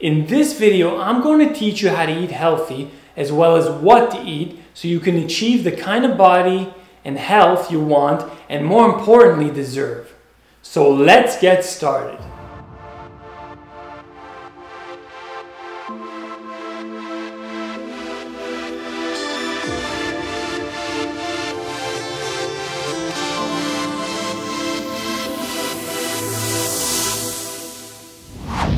In this video, I'm going to teach you how to eat healthy as well as what to eat so you can achieve the kind of body and health you want and more importantly deserve. So let's get started.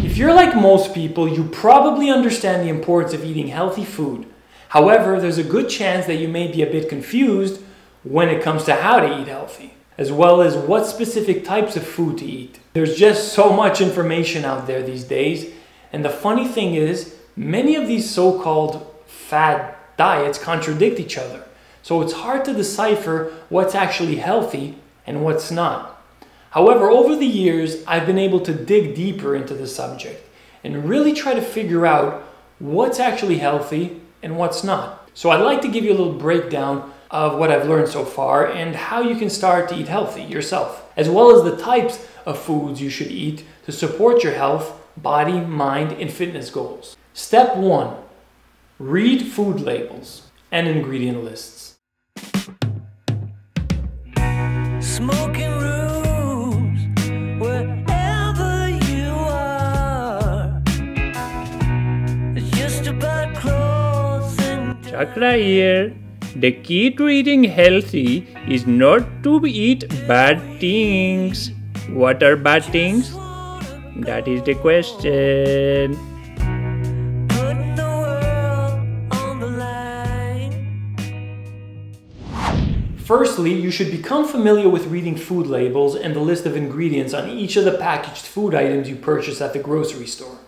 If you're like most people, you probably understand the importance of eating healthy food. However, there's a good chance that you may be a bit confused when it comes to how to eat healthy, as well as what specific types of food to eat. There's just so much information out there these days, and the funny thing is, many of these so-called fad diets contradict each other. So it's hard to decipher what's actually healthy and what's not. However, over the years, I've been able to dig deeper into the subject and really try to figure out what's actually healthy and what's not. So I'd like to give you a little breakdown of what I've learned so far and how you can start to eat healthy yourself, as well as the types of foods you should eat to support your health, body, mind, and fitness goals. Step 1. Read food labels and ingredient lists. Smoking rooms wherever you are. It's just about clothes and Chakra here. The key to eating healthy is not to eat bad things. What are bad things? That is the question. putting the world on the line. Firstly, you should become familiar with reading food labels and the list of ingredients on each of the packaged food items you purchase at the grocery store.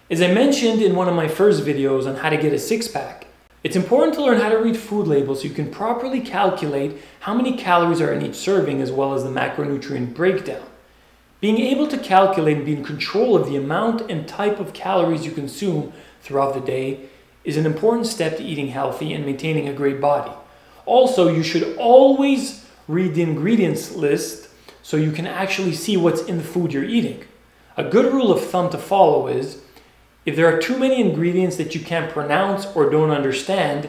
As I mentioned in one of my first videos on how to get a six-pack, it's important to learn how to read food labels so you can properly calculate how many calories are in each serving as well as the macronutrient breakdown. Being able to calculate and be in control of the amount and type of calories you consume throughout the day is an important step to eating healthy and maintaining a great body. Also, you should always read the ingredients list so you can actually see what's in the food you're eating. A good rule of thumb to follow is, if there are too many ingredients that you can't pronounce or don't understand,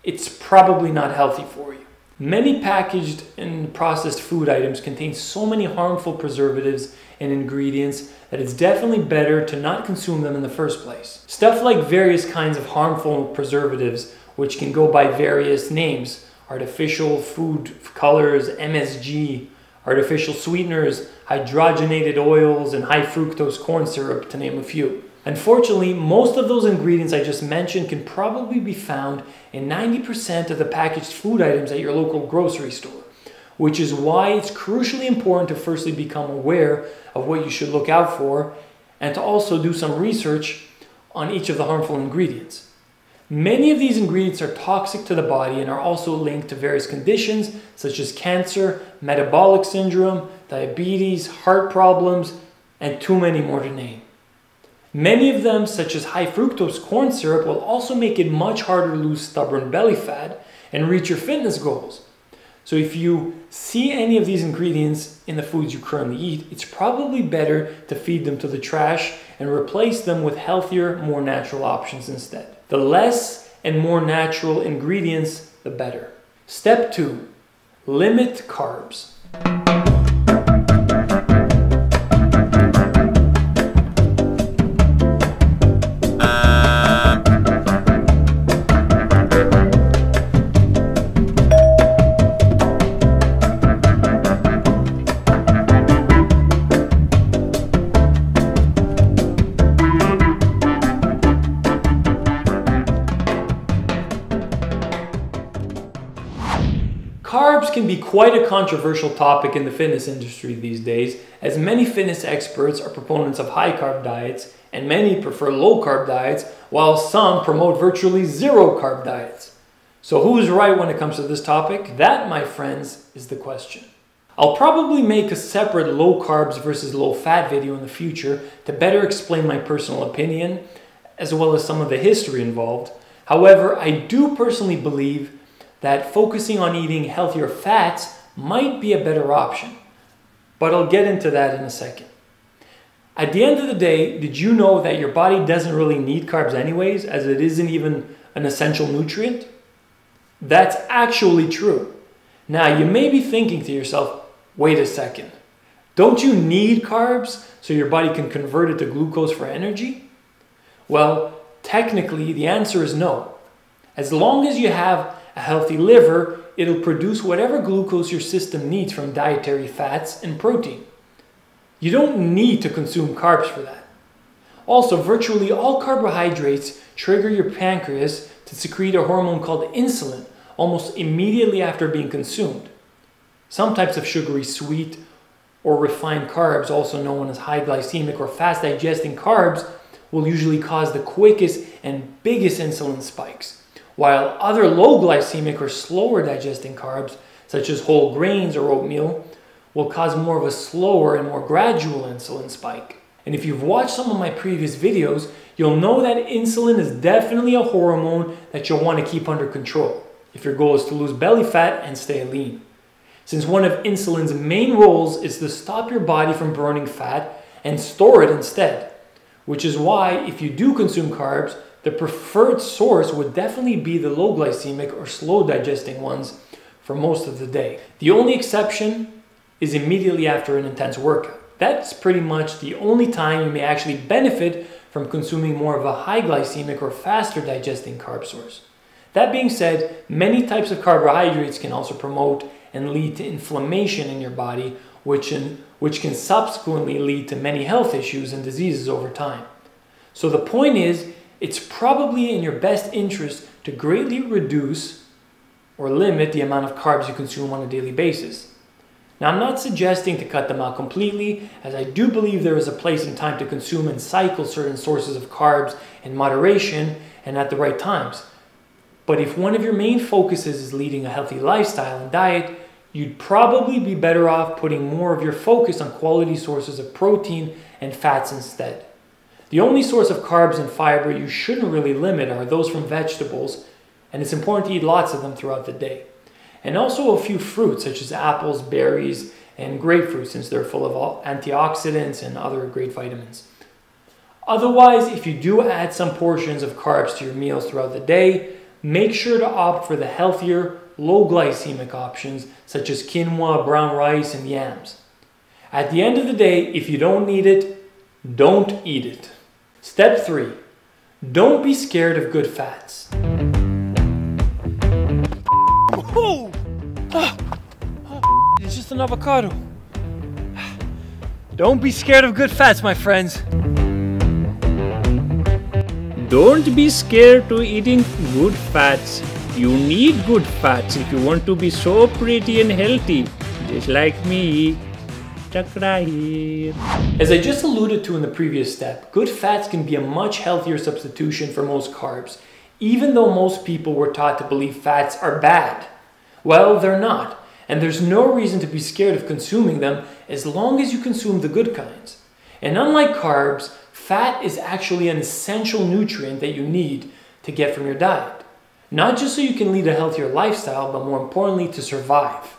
it's probably not healthy for you. Many packaged and processed food items contain so many harmful preservatives and ingredients that it's definitely better to not consume them in the first place. Stuff like various kinds of harmful preservatives, which can go by various names, artificial food colors, MSG, artificial sweeteners, hydrogenated oils, and high fructose corn syrup, to name a few. Unfortunately, most of those ingredients I just mentioned can probably be found in 90% of the packaged food items at your local grocery store, which is why it's crucially important to firstly become aware of what you should look out for and to also do some research on each of the harmful ingredients. Many of these ingredients are toxic to the body and are also linked to various conditions such as cancer, metabolic syndrome, diabetes, heart problems, and too many more to name. Many of them, such as high fructose corn syrup, will also make it much harder to lose stubborn belly fat and reach your fitness goals. So if you see any of these ingredients in the foods you currently eat, it's probably better to feed them to the trash and replace them with healthier, more natural options instead. The less and more natural ingredients, the better. Step 2. Limit carbs. Carbs can be quite a controversial topic in the fitness industry these days, as many fitness experts are proponents of high-carb diets and many prefer low-carb diets, while some promote virtually zero-carb diets. So who's right when it comes to this topic? That, my friends, is the question. I'll probably make a separate low carbs versus low fat video in the future to better explain my personal opinion, as well as some of the history involved. However, I do personally believe that focusing on eating healthier fats might be a better option, but I'll get into that in a second. At the end of the day, did you know that your body doesn't really need carbs anyways, as it isn't even an essential nutrient? That's actually true. Now, you may be thinking to yourself, wait a second, don't you need carbs so your body can convert it to glucose for energy? Well, technically, the answer is no. As long as you have a healthy liver, it'll produce whatever glucose your system needs from dietary fats and protein. You don't need to consume carbs for that. Also, virtually all carbohydrates trigger your pancreas to secrete a hormone called insulin almost immediately after being consumed. Some types of sugary sweet or refined carbs, also known as high glycemic or fast digesting carbs, will usually cause the quickest and biggest insulin spikes, while other low glycemic or slower digesting carbs, such as whole grains or oatmeal, will cause more of a slower and more gradual insulin spike. And if you've watched some of my previous videos, you'll know that insulin is definitely a hormone that you'll want to keep under control if your goal is to lose belly fat and stay lean. Since one of insulin's main roles is to stop your body from burning fat and store it instead, which is why if you do consume carbs, the preferred source would definitely be the low glycemic or slow digesting ones for most of the day. The only exception is immediately after an intense workout. That's pretty much the only time you may actually benefit from consuming more of a high glycemic or faster digesting carb source. That being said, many types of carbohydrates can also promote and lead to inflammation in your body, which can subsequently lead to many health issues and diseases over time. So the point is, it's probably in your best interest to greatly reduce or limit the amount of carbs you consume on a daily basis. Now, I'm not suggesting to cut them out completely, as I do believe there is a place and time to consume and cycle certain sources of carbs in moderation and at the right times. But if one of your main focuses is leading a healthy lifestyle and diet, you'd probably be better off putting more of your focus on quality sources of protein and fats instead. The only source of carbs and fiber you shouldn't really limit are those from vegetables, and it's important to eat lots of them throughout the day. And also a few fruits such as apples, berries, and grapefruit, since they're full of antioxidants and other great vitamins. Otherwise, if you do add some portions of carbs to your meals throughout the day, make sure to opt for the healthier, low glycemic options such as quinoa, brown rice, and yams. At the end of the day, if you don't need it, don't eat it. Step 3. Don't be scared of good fats. Oh! It's just an avocado. Don't be scared of good fats, my friends. Don't be scared to eating good fats. You need good fats if you want to be so pretty and healthy, just like me. Chakra here. As I just alluded to in the previous step, good fats can be a much healthier substitution for most carbs, even though most people were taught to believe fats are bad. Well, they're not, and there's no reason to be scared of consuming them as long as you consume the good kinds. And unlike carbs, fat is actually an essential nutrient that you need to get from your diet. Not just so you can lead a healthier lifestyle, but more importantly, to survive.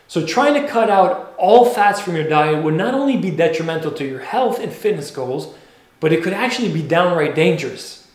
So trying to cut out all fats from your diet would not only be detrimental to your health and fitness goals, but it could actually be downright dangerous.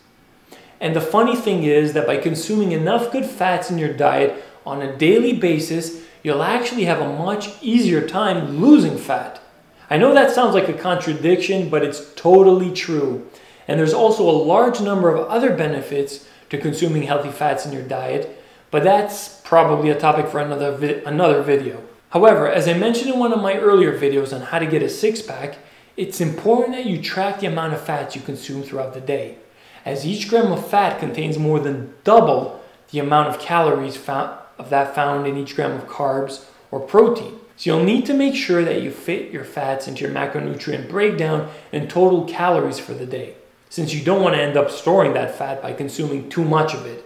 And the funny thing is that by consuming enough good fats in your diet on a daily basis, you'll actually have a much easier time losing fat. I know that sounds like a contradiction, but it's totally true. And there's also a large number of other benefits to consuming healthy fats in your diet, but that's probably a topic for another video. However, as I mentioned in one of my earlier videos on how to get a six-pack, it's important that you track the amount of fats you consume throughout the day, as each gram of fat contains more than double the amount of calories found in each gram of carbs or protein. So you'll need to make sure that you fit your fats into your macronutrient breakdown and total calories for the day, since you don't want to end up storing that fat by consuming too much of it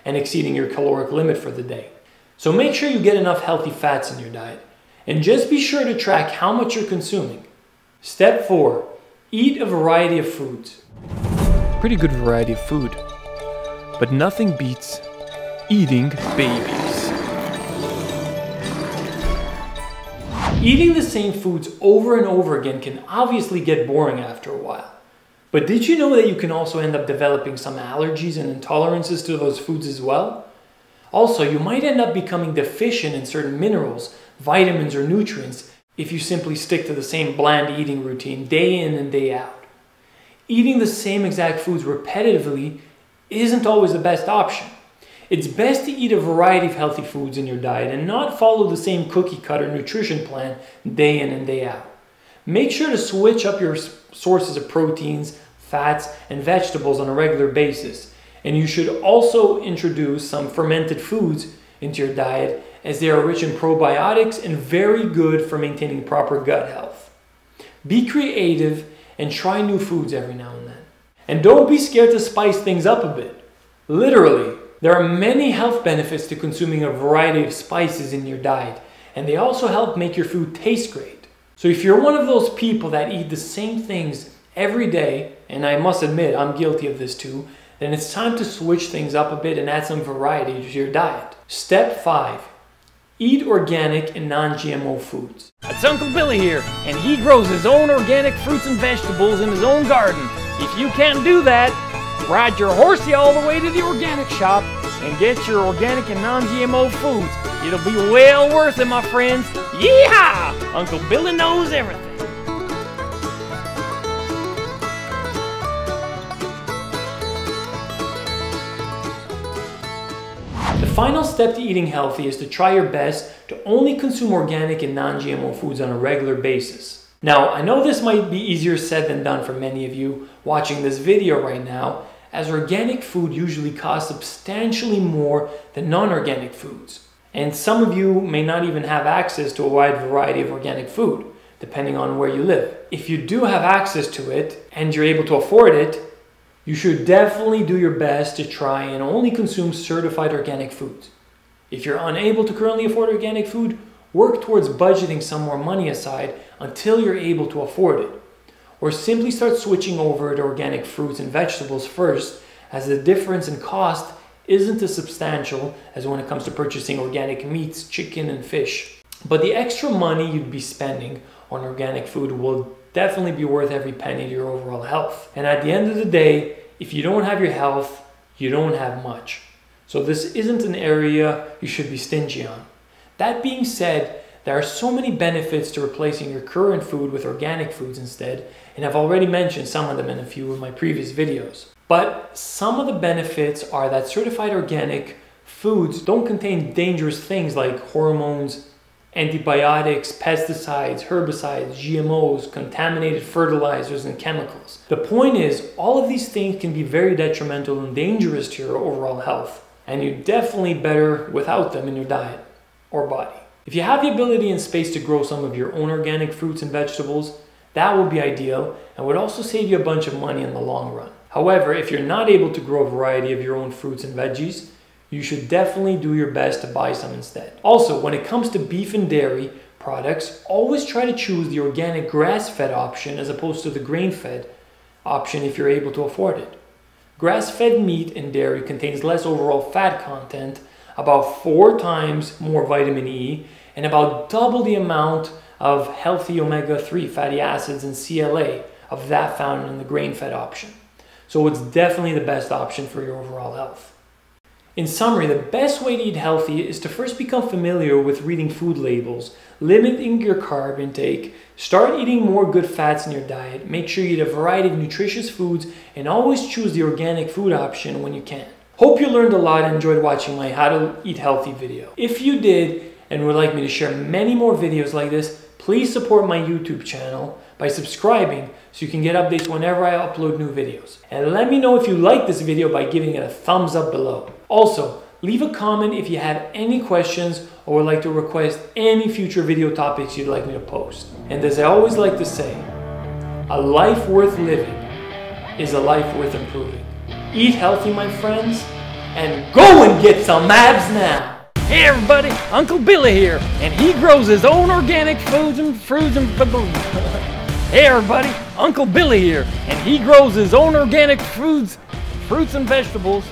and exceeding your caloric limit for the day. So make sure you get enough healthy fats in your diet, and just be sure to track how much you're consuming. Step 4. Eat a variety of foods. Pretty good variety of food, but nothing beats eating babies. Eating the same foods over and over again can obviously get boring after a while. But did you know that you can also end up developing some allergies and intolerances to those foods as well? Also, you might end up becoming deficient in certain minerals, vitamins, or nutrients if you simply stick to the same bland eating routine day in and day out. Eating the same exact foods repetitively isn't always the best option. It's best to eat a variety of healthy foods in your diet and not follow the same cookie-cutter nutrition plan day in and day out. Make sure to switch up your sources of proteins, fats, and vegetables on a regular basis. And you should also introduce some fermented foods into your diet, as they are rich in probiotics and very good for maintaining proper gut health. Be creative and try new foods every now and then. And don't be scared to spice things up a bit. Literally, there are many health benefits to consuming a variety of spices in your diet, and they also help make your food taste great. So if you're one of those people that eat the same things every day, and I must admit I'm guilty of this too, then it's time to switch things up a bit and add some variety to your diet. Step 5. Eat organic and non-GMO foods. It's Uncle Billy here, and he grows his own organic fruits and vegetables in his own garden. If you can't do that, ride your horsey all the way to the organic shop and get your organic and non-GMO foods. It'll be well worth it, my friends. Yeehaw! Uncle Billy knows everything. The final step to eating healthy is to try your best to only consume organic and non-GMO foods on a regular basis. Now, I know this might be easier said than done for many of you watching this video right now, as organic food usually costs substantially more than non-organic foods. And some of you may not even have access to a wide variety of organic food, depending on where you live. If you do have access to it and you're able to afford it, you should definitely do your best to try and only consume certified organic foods. If you're unable to currently afford organic food, work towards budgeting some more money aside until you're able to afford it. Or simply start switching over to organic fruits and vegetables first, as the difference in cost isn't as substantial as when it comes to purchasing organic meats, chicken, and fish. But the extra money you'd be spending on organic food will definitely be worth every penny to your overall health. And at the end of the day, if you don't have your health, you don't have much. So this isn't an area you should be stingy on. That being said, there are so many benefits to replacing your current food with organic foods instead, and I've already mentioned some of them in a few of my previous videos. But some of the benefits are that certified organic foods don't contain dangerous things like hormones, antibiotics, pesticides, herbicides, GMOs, contaminated fertilizers, and chemicals. The point is, all of these things can be very detrimental and dangerous to your overall health, and you're definitely better without them in your diet or body. If you have the ability and space to grow some of your own organic fruits and vegetables, that would be ideal and would also save you a bunch of money in the long run. However, if you're not able to grow a variety of your own fruits and veggies, you should definitely do your best to buy some instead. Also, when it comes to beef and dairy products, always try to choose the organic grass-fed option as opposed to the grain-fed option if you're able to afford it. Grass-fed meat and dairy contains less overall fat content, about 4 times more vitamin E, and about double the amount of healthy omega-3 fatty acids and CLA of that found in the grain-fed option. So it's definitely the best option for your overall health. In summary, the best way to eat healthy is to first become familiar with reading food labels, limiting your carb intake, start eating more good fats in your diet, make sure you eat a variety of nutritious foods, and always choose the organic food option when you can. Hope you learned a lot and enjoyed watching my How to Eat Healthy video. If you did and would like me to share many more videos like this, please support my YouTube channel by subscribing so you can get updates whenever I upload new videos. And let me know if you like this video by giving it a thumbs up below. Also, leave a comment if you have any questions or would like to request any future video topics you'd like me to post. And as I always like to say, a life worth living is a life worth improving. Eat healthy, my friends, and go and get some abs now! Hey everybody, Uncle Billy here, and he grows his own organic foods and fruits and Hey everybody, Uncle Billy here, and he grows his own organic fruits and vegetables